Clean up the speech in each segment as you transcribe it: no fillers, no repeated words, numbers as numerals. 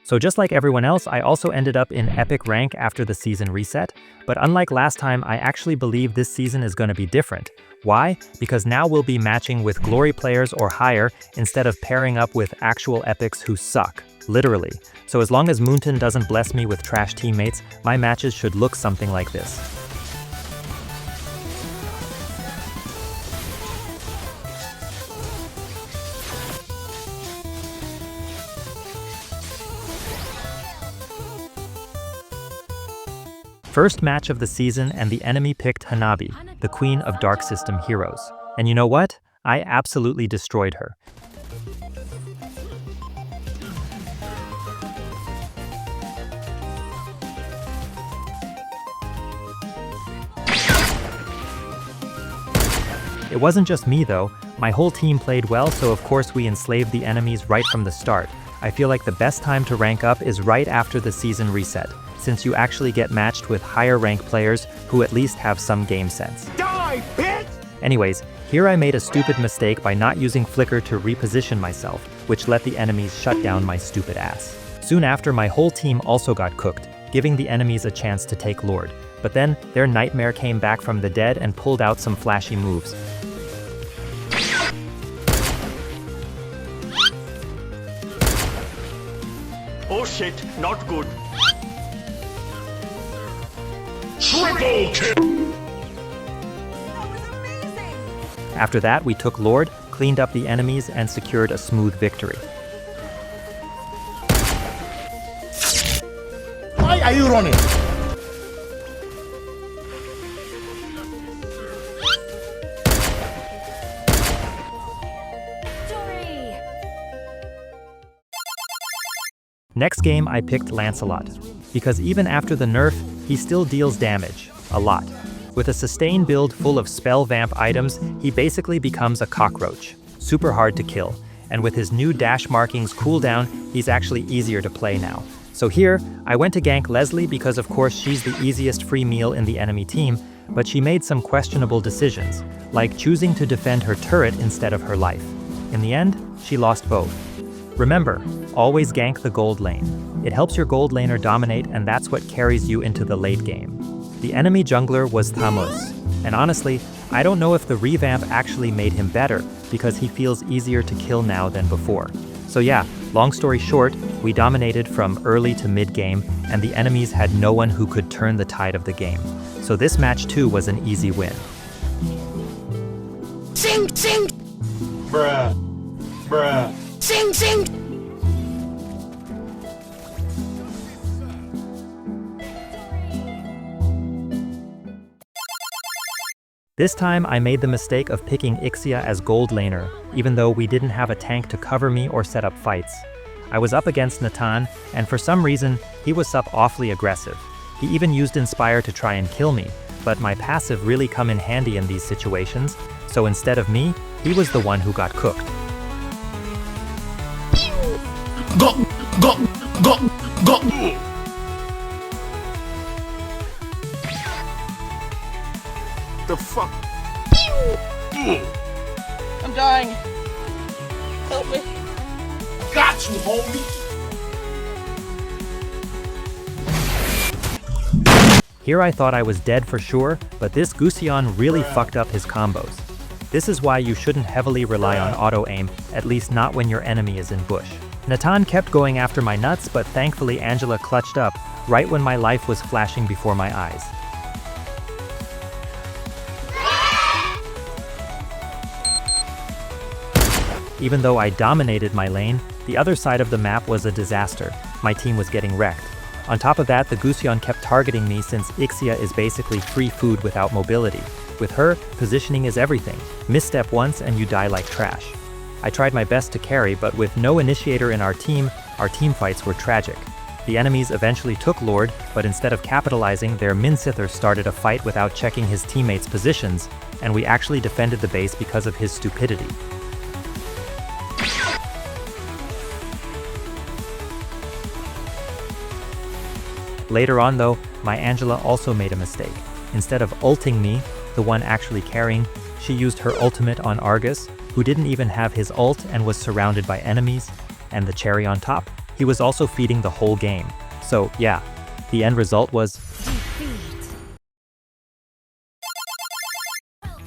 So just like everyone else, I also ended up in epic rank after the season reset, but unlike last time, I actually believe this season is going to be different. Why? Because now we'll be matching with glory players or higher instead of pairing up with actual epics who suck. Literally. So as long as Moonton doesn't bless me with trash teammates, my matches should look something like this. First match of the season, and the enemy picked Hanabi, the queen of Dark System heroes. And you know what? I absolutely destroyed her. It wasn't just me though, my whole team played well, so of course we enslaved the enemies right from the start. I feel like the best time to rank up is right after the season reset, since you actually get matched with higher rank players who at least have some game sense. Die, bitch! Anyways, here I made a stupid mistake by not using Flicker to reposition myself, which let the enemies shut down my stupid ass. Soon after, my whole team also got cooked, giving the enemies a chance to take Lord. But then, their nightmare came back from the dead and pulled out some flashy moves. Oh shit, not good. Triple kill! After that, we took Lord, cleaned up the enemies, and secured a smooth victory. Why are you running? Next game, I picked Lancelot, because even after the nerf, he still deals damage, a lot. With a sustain build full of spell vamp items, he basically becomes a cockroach, super hard to kill, and with his new dash markings cooldown, he's actually easier to play now. So here, I went to gank Leslie because of course she's the easiest free meal in the enemy team, but she made some questionable decisions, like choosing to defend her turret instead of her life. In the end, she lost both. Remember, always gank the gold lane. It helps your gold laner dominate, and that's what carries you into the late game. The enemy jungler was Thamus, and honestly, I don't know if the revamp actually made him better, because he feels easier to kill now than before. So yeah, long story short, we dominated from early to mid game, and the enemies had no one who could turn the tide of the game. So this match too was an easy win. Sing, sing! Bruh. Bruh. Sing, sing! This time, I made the mistake of picking Ixia as gold laner, even though we didn't have a tank to cover me or set up fights. I was up against Natan, and for some reason, he was up awfully aggressive. He even used Inspire to try and kill me, but my passive really come in handy in these situations, so instead of me, he was the one who got cooked. Go! The fuck? I'm dying. Help me. Got you, homie! Here I thought I was dead for sure, but this Gusion really fucked up his combos. This is why you shouldn't heavily rely on auto-aim, at least not when your enemy is in bush. Natan kept going after my nuts, but thankfully Angela clutched up, right when my life was flashing before my eyes. Even though I dominated my lane, the other side of the map was a disaster. My team was getting wrecked. On top of that, the Gusion kept targeting me since Ixia is basically free food without mobility. With her, positioning is everything. Misstep once and you die like trash. I tried my best to carry, but with no initiator in our team fights were tragic. The enemies eventually took Lord, but instead of capitalizing, their Minsither started a fight without checking his teammates' positions, and we actually defended the base because of his stupidity. Later on though, my Angela also made a mistake. Instead of ulting me, the one actually carrying, she used her ultimate on Argus, who didn't even have his ult and was surrounded by enemies, and the cherry on top, he was also feeding the whole game. So yeah, the end result was...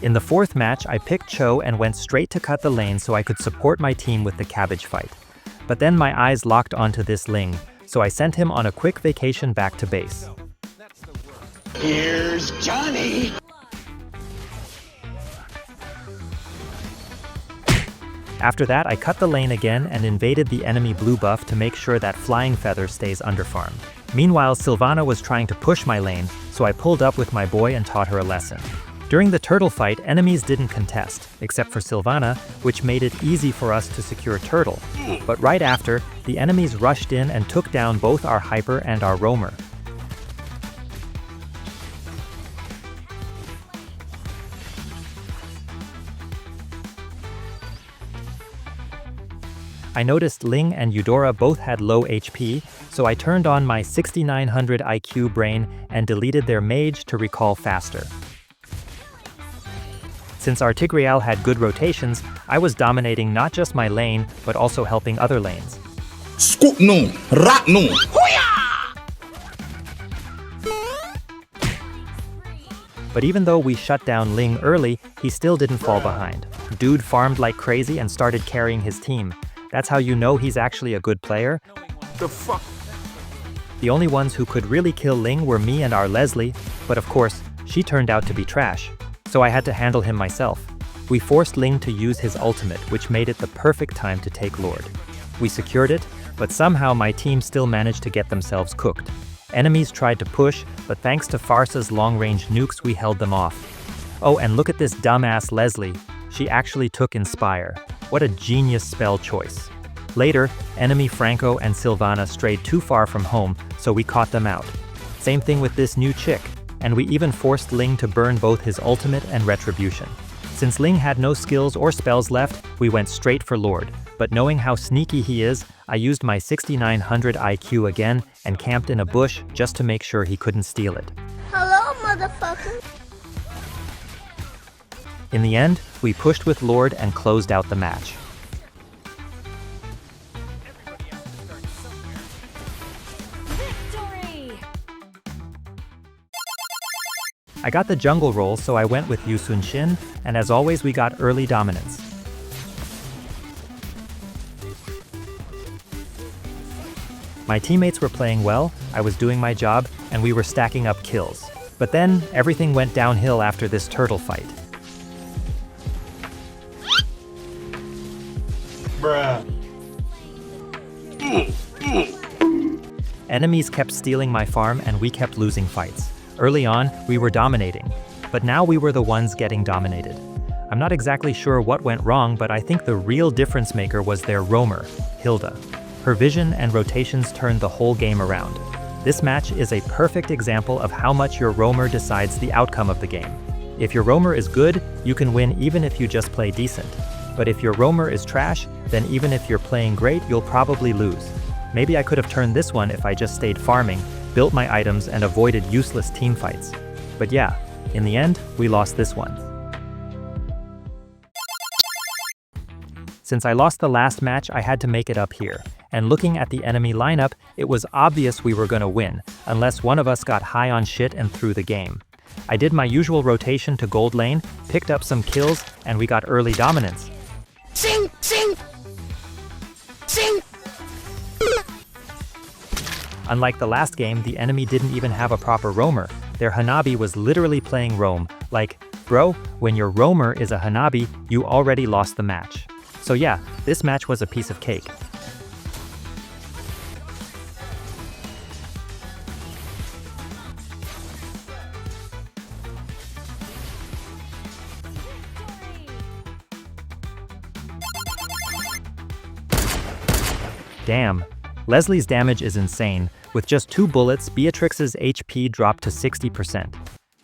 In the fourth match, I picked Cho and went straight to cut the lane so I could support my team with the cabbage fight. But then my eyes locked onto this Ling, so I sent him on a quick vacation back to base. Here's Johnny. After that, I cut the lane again and invaded the enemy blue buff to make sure that Flying Feather stays underfarmed. Meanwhile, Sylvana was trying to push my lane, so I pulled up with my boy and taught her a lesson. During the turtle fight, enemies didn't contest, except for Sylvana, which made it easy for us to secure turtle. But right after, the enemies rushed in and took down both our hyper and our roamer. I noticed Ling and Eudora both had low HP, so I turned on my 6900 IQ brain and deleted their mage to recall faster. Since our Tigreal had good rotations, I was dominating not just my lane, but also helping other lanes. Scoop no, rat no. But even though we shut down Ling early, he still didn't fall behind. Dude farmed like crazy and started carrying his team. That's how you know he's actually a good player. The fuck? The only ones who could really kill Ling were me and our Leslie, but of course, she turned out to be trash. So I had to handle him myself. We forced Ling to use his ultimate, which made it the perfect time to take Lord. We secured it, but somehow my team still managed to get themselves cooked. Enemies tried to push, but thanks to Farsa's long-range nukes, we held them off. Oh, and look at this dumbass Leslie. She actually took Inspire. What a genius spell choice. Later, enemy Franco and Sylvana strayed too far from home, so we caught them out. Same thing with this new chick, and we even forced Ling to burn both his ultimate and retribution. Since Ling had no skills or spells left, we went straight for Lord. But knowing how sneaky he is, I used my 6900 IQ again and camped in a bush just to make sure he couldn't steal it. Hello, motherfucker. In the end, we pushed with Lord and closed out the match. I got the jungle role, so I went with Yu Sun Shin, and as always we got early dominance. My teammates were playing well, I was doing my job, and we were stacking up kills. But then, everything went downhill after this turtle fight. Bruh. Enemies kept stealing my farm and we kept losing fights. Early on, we were dominating, but now we were the ones getting dominated. I'm not exactly sure what went wrong, but I think the real difference maker was their roamer, Hilda. Her vision and rotations turned the whole game around. This match is a perfect example of how much your roamer decides the outcome of the game. If your roamer is good, you can win even if you just play decent. But if your roamer is trash, then even if you're playing great, you'll probably lose. Maybe I could have turned this one if I just stayed farming, built my items, and avoided useless team fights. But yeah, in the end, we lost this one. Since I lost the last match, I had to make it up here. And looking at the enemy lineup, it was obvious we were gonna win, unless one of us got high on shit and threw the game. I did my usual rotation to gold lane, picked up some kills, and we got early dominance. Sing, sing, sing. Unlike the last game, the enemy didn't even have a proper roamer. Their Hanabi was literally playing roam. Like, bro, when your roamer is a Hanabi, you already lost the match. So yeah, this match was a piece of cake. Damn, Leslie's damage is insane. With just 2 bullets, Beatrix's HP dropped to 60%.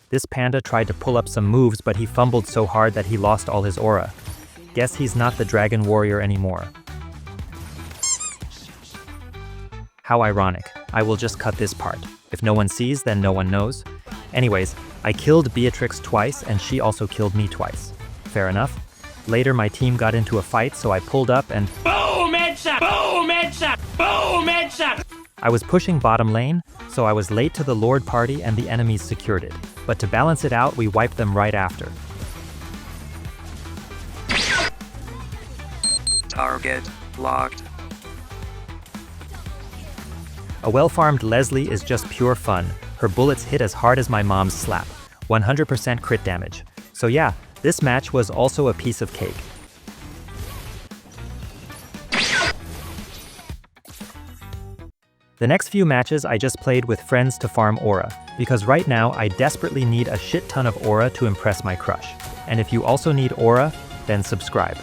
This panda tried to pull up some moves, but he fumbled so hard that he lost all his aura. Guess he's not the dragon warrior anymore. How ironic. I will just cut this part. If no one sees, then no one knows. Anyways, I killed Beatrix twice and she also killed me twice. Fair enough. Later my team got into a fight, so I pulled up and BOOM! Headshot! BOOM! Headshot! BOOM! Headshot! I was pushing bottom lane, so I was late to the Lord party and the enemies secured it. But to balance it out, we wiped them right after. Target locked. A well-farmed Leslie is just pure fun. Her bullets hit as hard as my mom's slap. 100% crit damage. So yeah, this match was also a piece of cake. The next few matches I just played with friends to farm aura, because right now I desperately need a shit ton of aura to impress my crush. And if you also need aura, then subscribe.